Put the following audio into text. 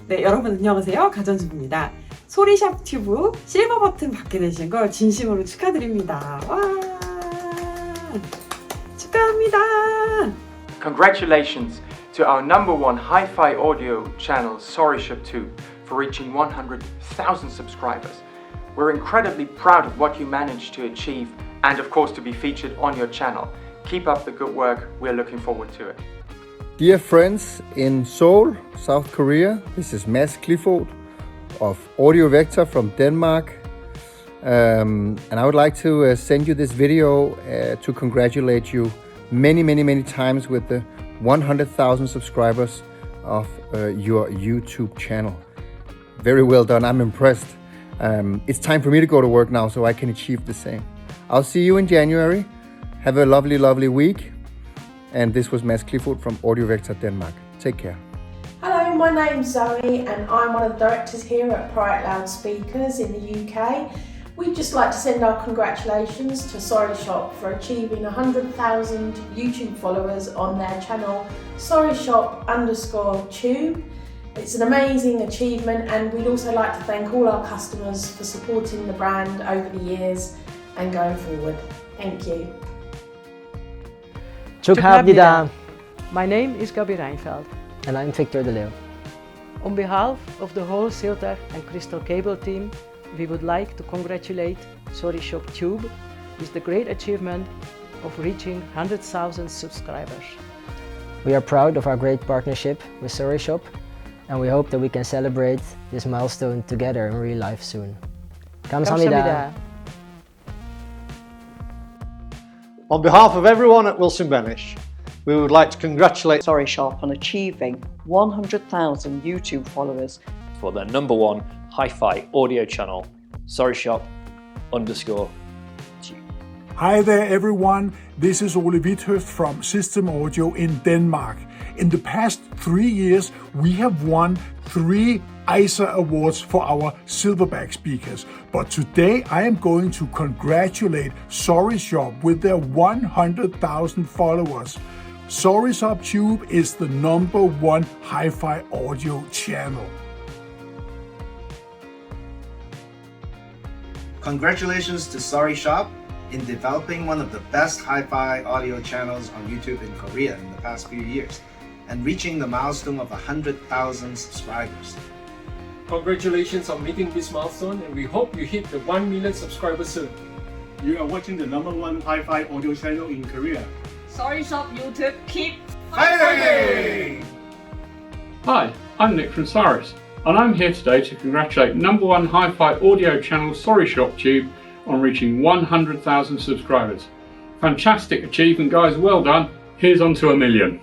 네, 여러분 안녕하세요. 가전주부입니다. 소리샵튜브 실버 버튼 받게 되신 걸 진심으로 축하드립니다. 와, 축하합니다. Congratulations to our #1 Hi-Fi audio channel, Soryshap2, for reaching 100,000 subscribers. We're incredibly proud of what you managed to achieve and of course to be featured on your channel. Keep up the good work, we're looking forward to it. Dear friends in Seoul, South Korea, this is Mads Clifford of Audio Vector from Denmark. And I would like to send you this video to congratulate you many times with the 100,000 subscribers of your YouTube channel. Very well done, I'm impressed. It's time for me to go to work now so I can achieve the same. I'll see you in January. Have a lovely week. And this was Mads Clifford from Audio Vector Denmark. Take care. Hello, my name's Zoe and I'm one of the directors here at Bright Loudspeakers in the UK. We'd just like to send our congratulations to Soryshap for achieving 100,000 YouTube followers on their channel Soryshap_tube. It's an amazing achievement and we'd also like to thank all our customers for supporting the brand over the years and going forward. Thank you. 축하합니다. My name is Gabi Reinfeldt. And I'm Victor De Leeuw. On behalf of the whole Siltag and Crystal Cable team, we would like to congratulate Soryshap2 with the great achievement of reaching 100,000 subscribers. We are proud of our great partnership with Soryshap, and we hope that we can celebrate this milestone together in real life soon. 감사합니다. On behalf of everyone at Wilson Benesch, we would like to congratulate Soryshap on achieving 100,000 YouTube followers for their #1 Hi-Fi audio channel, Soryshap_tube. Hi there everyone, this is Ole Withøft from System Audio in Denmark. In the past 3 years, we have won 3 ISA awards for our silverback speakers. But today I am going to congratulate Soryshap with their 100,000 followers. Soryshap Tube is the #1 hi-fi audio channel. Congratulations to Soryshap in developing one of the best hi-fi audio channels on YouTube in Korea in the past few years and reaching the milestone of 100,000 subscribers. Congratulations on meeting this milestone and we hope you hit the 1 million subscribers soon. You are watching the #1 hi-fi audio channel in Korea. Soryshap YouTube, keep fighting! Hi, I'm Nick from Cyrus and I'm here today to congratulate #1 hi-fi audio channel Soryshaptube on reaching 100,000 subscribers. Fantastic achievement guys, well done. Here's on to 1 million.